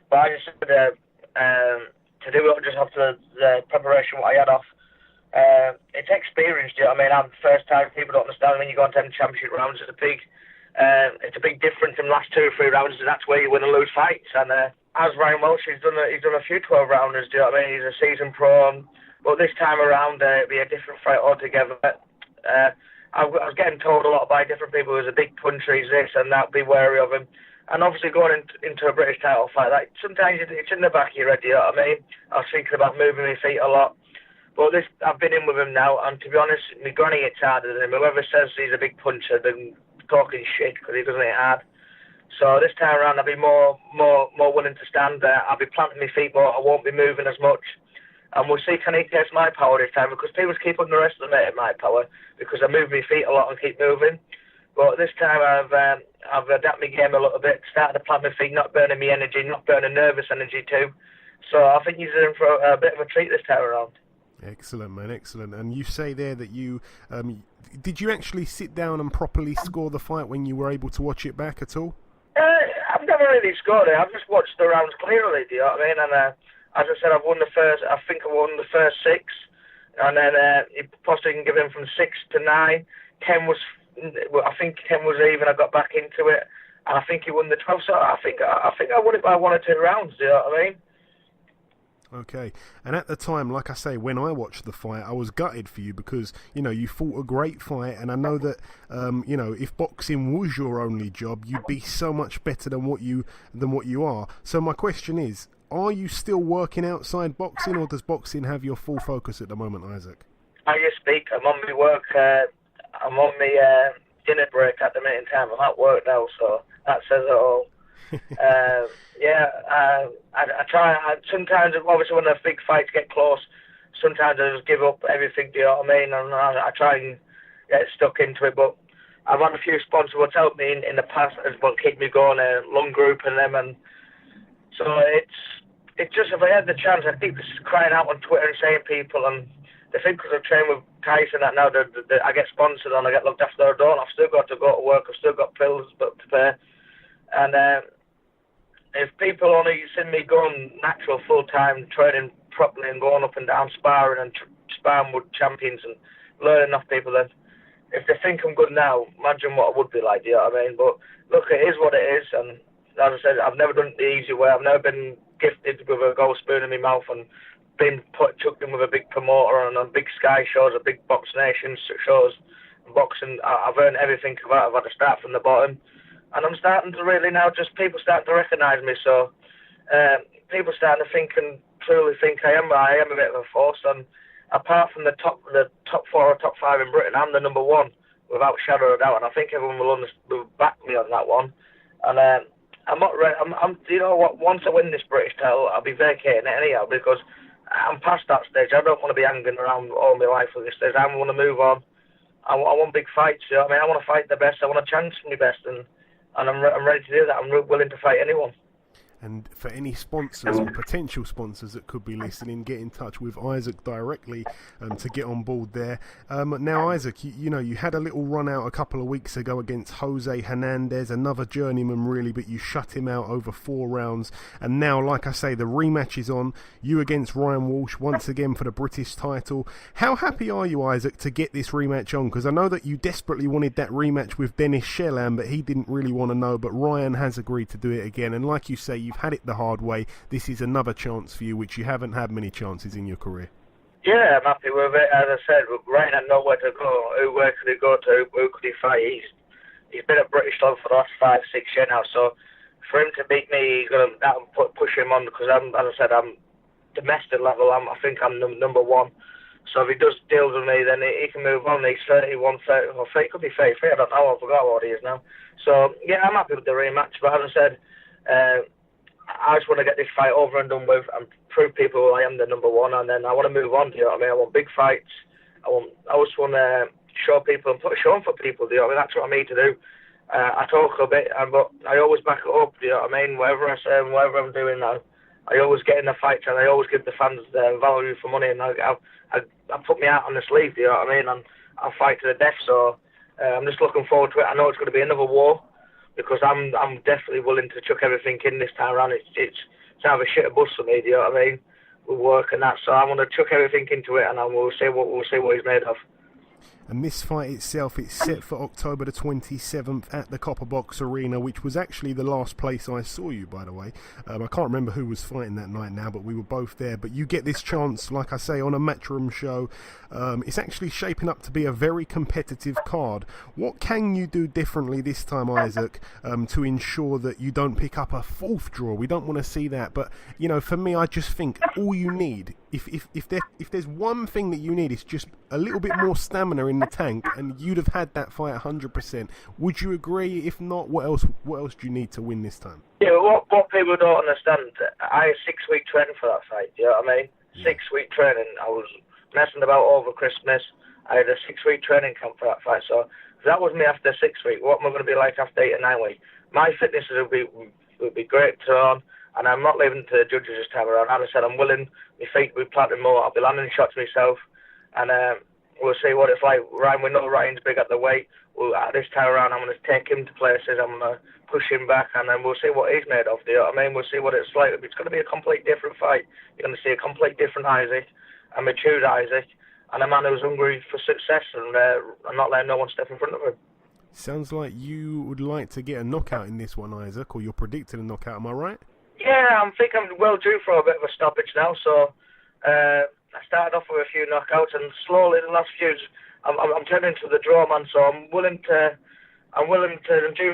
But I just said to do it just after the preparation what I had off. It's experience, do you know what I mean? I'm the first time, people don't understand when you go into them championship rounds, it's a big difference in the last 2 or 3 rounds, and that's where you win and lose fights. And as Ryan Walsh, he's done a few 12 rounders, do you know what I mean? He's a seasoned pro, but this time around it'll be a different fight altogether. I was getting told a lot by different people he was a big puncher, he's this and that, be wary of him. And obviously going into a British title fight, like sometimes it's in the back of your head, you know what I mean? I was thinking about moving my feet a lot. But I've been in with him now, and to be honest, my granny hits harder than him. Whoever says he's a big puncher, they're talking shit because he doesn't hit hard. So this time around, I'll be more willing to stand there. I'll be planting my feet more. I won't be moving as much. And we'll see, can he test my power this time? Because people keep underestimating my power because I move my feet a lot and keep moving. But this time I've adapted my game a little bit, started to plant my feet, not burning my energy, not burning nervous energy too. So I think he's in for a bit of a treat this time around. Excellent, man, excellent. And you say there that you did you actually sit down and properly score the fight when you were able to watch it back at all? I've never really scored it. I've just watched the rounds clearly, do you know what I mean? And as I said, I won the first 6, and then he possibly can give him from 6 to 9. 10 was, I think 10 was even. I got back into it, and I think he won the 12. So I think I won it by 1 or 2 rounds. Do you know what I mean? Okay, and at the time, like I say, when I watched the fight, I was gutted for you because, you know, you fought a great fight, and I know that, you know, if boxing was your only job, you'd be so much better than what you are. So my question is, are you still working outside boxing, or does boxing have your full focus at the moment, Isaac? As you speak, I'm on my work, I'm on my dinner break at the minute in time. I'm at work now, so that says it all. I try. Sometimes, obviously, when the big fights get close, sometimes I just give up everything. Do you know what I mean? And I try and get stuck into it. But I've had a few sponsors what's helped me in the past as well, keep me going. Lung Group and them, and so it's just if I had the chance, I keep crying out on Twitter and saying people, and they think because I've trained with Tyson that now that I get sponsored and I get looked after. I don't. I've still got to go to work. I've still got bills to pay, and if people only see me going natural full-time, training properly and going up and down sparring and sparring with champions and learning off people, then if they think I'm good now, imagine what I would be like, do you know what I mean? But look, it is what it is, and as I said, I've never done it the easy way. I've never been gifted with a gold spoon in my mouth and been chucked in with a big promoter and on big Sky shows, a big Box Nation shows, boxing. I've earned everything I've had to start from the bottom. And I'm starting to really now, just people starting to recognise me. So people starting to think and truly think I am a bit of a force. And apart from the top 4 or top 5 in Britain, I'm the number 1 without a shadow of a doubt. And I think everyone will back me on that one. And I'm not ready. You know what? Once I win this British title, I'll be vacating it anyhow because I'm past that stage. I don't want to be hanging around all my life at this stage. I want to move on. I want big fights. You know what I mean? I want to fight the best. I want to chance my best and I'm ready to do that. I'm willing to fight anyone. And for any sponsors or potential sponsors that could be listening, get in touch with Isaac directly to get on board there. Now, Isaac, you know, you had a little run out a couple of weeks ago against Jose Hernandez, another journeyman really, but you shut him out over 4 rounds. And now, like I say, the rematch is on. You against Ryan Walsh once again for the British title. How happy are you, Isaac, to get this rematch on? Because I know that you desperately wanted that rematch with Dennis Shellam, but he didn't really want to know. But Ryan has agreed to do it again. And like you say, you've had it the hard way. This is another chance for you, which you haven't had many chances in your career. Yeah, I'm happy with it. As I said, Ryan had nowhere to go. Where could he go to? Who could he fight? He's been at British level for the last 5-6 years now. So for him to beat me, he's going to push him on because as I said, I'm domestic level. I think I'm number 1. So if he does deals with me, then he can move on. He's 31, 30, or 30, could be 33. I don't know. I forgot what he is now. So yeah, I'm happy with the rematch. But as I said, I just want to get this fight over and done with and prove people I am the number 1, and then I want to move on. Do you know what I mean? I want big fights. I just want to show people and put a show on for people. Do you know what I mean? That's what I'm here to do. I talk a bit, but I always back it up, you know what I mean? Whatever I say and whatever I'm doing now, I always get in the fights and I always give the fans value for money, and I put me out on the sleeve, you know what I mean? And I'll fight to the death, so I'm just looking forward to it. I know it's going to be another war, because I'm definitely willing to chuck everything in this time around. It's either shit or bust for me, do you know what I mean? With work and that, so I'm going to chuck everything into it, and we'll see what he's made of. And this fight itself, it's set for October the 27th at the Copper Box Arena, which was actually the last place I saw you, by the way. I can't remember who was fighting that night now, but we were both there. But you get this chance, like I say, on a Matchroom show. It's actually shaping up to be a very competitive card. What can you do differently this time, Isaac, to ensure that you don't pick up a fourth draw? We don't want to see that. But, you know, for me, I just think all you need, if there's one thing that you need, is just a little bit more stamina in the tank, and you'd have had that fight 100%. Would you agree? If not, what else do you need to win this time? Yeah, what people don't understand, I had 6-week training for that fight, you know what I mean? Yeah. 6-week training. I was messing about over Christmas. I had a 6-week training camp for that fight, so if that was me after 6 weeks, what am I going to be like after 8 or 9 weeks? My fitness would be great to on, and I'm not leaving to the judges this time around. As I said, I'm willing, my feet will be planting more, I'll be landing shots myself, and we'll see what it's like. Ryan, we know Ryan's big at the weight. This time around, I'm going to take him to places, I'm going to push him back, and then we'll see what he's made of, do you know what I mean? We'll see what it's like. It's going to be a complete different fight. You're going to see a complete different Isaac, a matured Isaac, and a man who's hungry for success, and not letting no one step in front of him. Sounds like you would like to get a knockout in this one, Isaac, or you're predicting a knockout, am I right? Yeah, I think I'm well due for a bit of a stoppage now, so I started off with a few knockouts, and slowly the last few, I'm turning to the draw man, so I'm due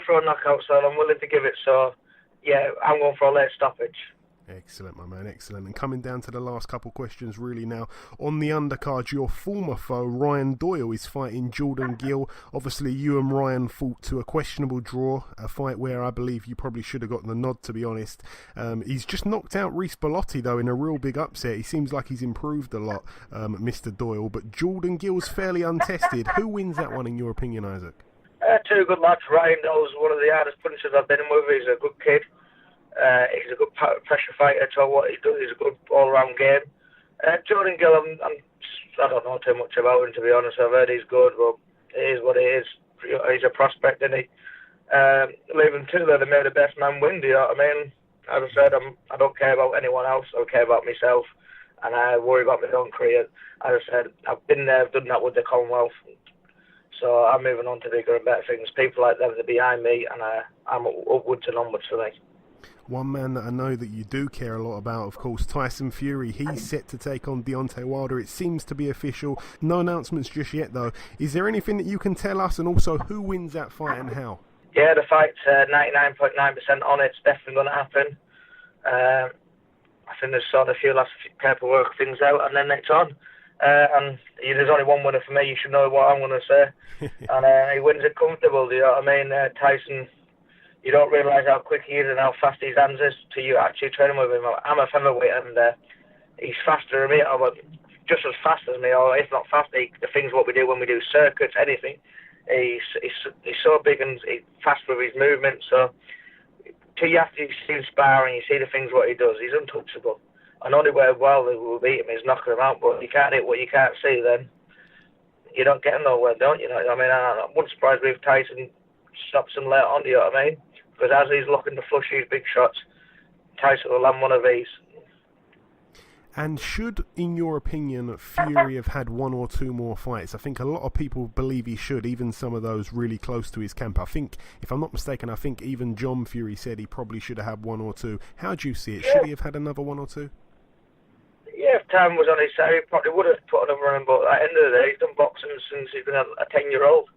for a knockout, so I'm willing to give it, so yeah, I'm going for a late stoppage. Excellent, my man, excellent. And coming down to the last couple questions really now. On the undercard, your former foe, Ryan Doyle, is fighting Jordan Gill. Obviously, you and Ryan fought to a questionable draw, a fight where I believe you probably should have gotten the nod, to be honest. He's just knocked out Reece Bellotti, though, in a real big upset. He seems like he's improved a lot, Mr. Doyle. But Jordan Gill's fairly untested. Who wins that one, in your opinion, Isaac? Two good lads. Ryan Doyle's one of the hardest punchers I've been in with. He's a good kid. He's a good pressure fighter, so what he does is a good all-round game. Jordan Gill, I don't know too much about him, to be honest. I've heard he's good, but it is what it is. He's a prospect, isn't he? Leave him to there, they made the best man win, do you know what I mean? As I said, I don't care about anyone else, I care about myself, and I worry about my own career. As I said, I've been there, I've done that with the Commonwealth, so I'm moving on to bigger and better things. People like them are behind me, and I'm upwards and onwards for me. One man that I know that you do care a lot about, of course, Tyson Fury. He's set to take on Deontay Wilder. It seems to be official. No announcements just yet, though. Is there anything that you can tell us, and also who wins that fight and how? Yeah, the fight's 99.9% on it. It's definitely going to happen. I think there's sort of a few last paperwork things out, and then it's on. And there's only one winner for me. You should know what I'm going to say. And he wins it comfortable, do you know what I mean? Tyson, you don't realise how quick he is and how fast his hands is till you actually train with him. I'm a featherweight, and he's faster than me, or just as fast as me, or if not faster. The things what we do when we do circuits, anything, he's so big and he's fast with his movement. So till you have to see him spar and you see the things what he does, he's untouchable. And only way Wilder will beat him is knocking him out, but you can't hit what you can't see, then you don't get nowhere, don't you? I mean, I wouldn't surprise me if Tyson stops him later on, do you know what I mean? Because as he's looking to flush these big shots, Tyson will land one of these. And should, in your opinion, Fury have had one or two more fights? I think a lot of people believe he should, even some of those really close to his camp. I think, if I'm not mistaken, I think even John Fury said he probably should have had one or two. How do you see it? Should he have had another one or two? Yeah, if time was on his side, he probably would have put another in, but at the end of the day, he's done boxing since he's been a 10-year-old.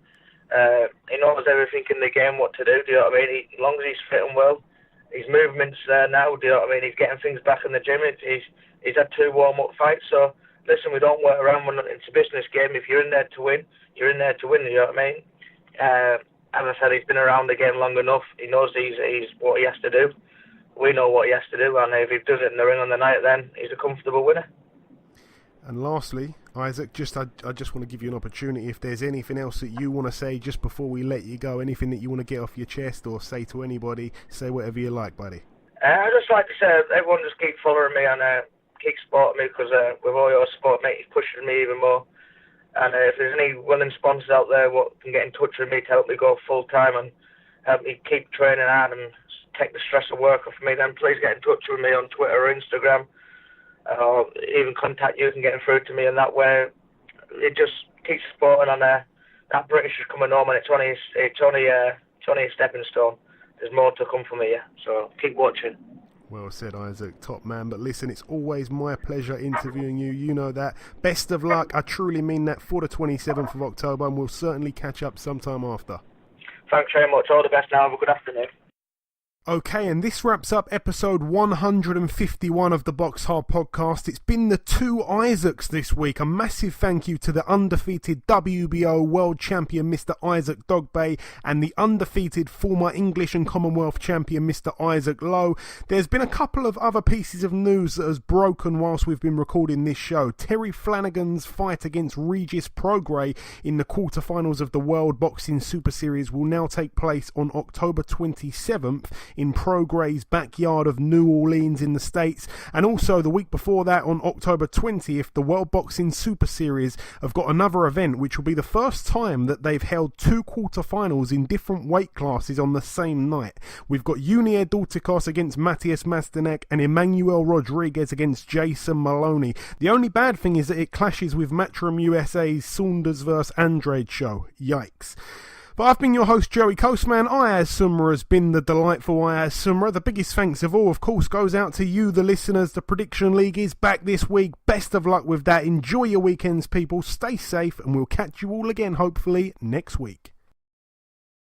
He knows everything in the game, what to do you know what I mean? As long as he's fit and well, his movement's there now, do you know what I mean? He's getting things back in the gym. He's had 2 warm-up fights, so listen, we don't work around when it's a business game. If you're in there to win, you're in there to win, you know what I mean? As I said, he's been around the game long enough. He knows he's what he has to do. We know what he has to do, and if he does it in the ring on the night, then he's a comfortable winner. And lastly, Isaac, I just want to give you an opportunity. If there's anything else that you want to say just before we let you go, anything that you want to get off your chest or say to anybody, say whatever you like, buddy. I'd just like to say everyone just keep following me and keep supporting me, because with all your support, mate, it's pushing me even more. And if there's any willing sponsors out there what can get in touch with me to help me go full time and help me keep training hard and take the stress of work off me, then please get in touch with me on Twitter or Instagram, or even contact you and get through to me. And that way, it just keeps supporting on that British is coming home, and it's only a stepping stone. There's more to come for me, yeah. So keep watching. Well said, Isaac, top man. But listen, it's always my pleasure interviewing you. You know that. Best of luck. I truly mean that for the 27th of October, and we'll certainly catch up sometime after. Thanks very much. All the best now. Have a good afternoon. Okay, and this wraps up episode 151 of the BoxHard Podcast. It's been the two Isaacs this week. A massive thank you to the undefeated WBO World Champion, Mr. Isaac Dogboe, and the undefeated former English and Commonwealth Champion, Mr. Isaac Lowe. There's been a couple of other pieces of news that has broken whilst we've been recording this show. Terry Flanagan's fight against Regis Prograis in the quarterfinals of the World Boxing Super Series will now take place on October 27th in Prograis' backyard of New Orleans in the States. And also the week before that, on October 20th, the World Boxing Super Series have got another event, which will be the first time that they've held two quarterfinals in different weight classes on the same night. We've got Junior Dorticos against Matthias Mastanek and Emmanuel Rodriguez against Jason Maloney. The only bad thing is that it clashes with Matchroom USA's Saunders vs. Andrade show. Yikes. But I've been your host, Joey Coastman. Ayaz Sumra has been the delightful Ayaz Sumra. The biggest thanks of all, of course, goes out to you, the listeners. The Prediction League is back this week. Best of luck with that. Enjoy your weekends, people. Stay safe, and we'll catch you all again, hopefully, next week.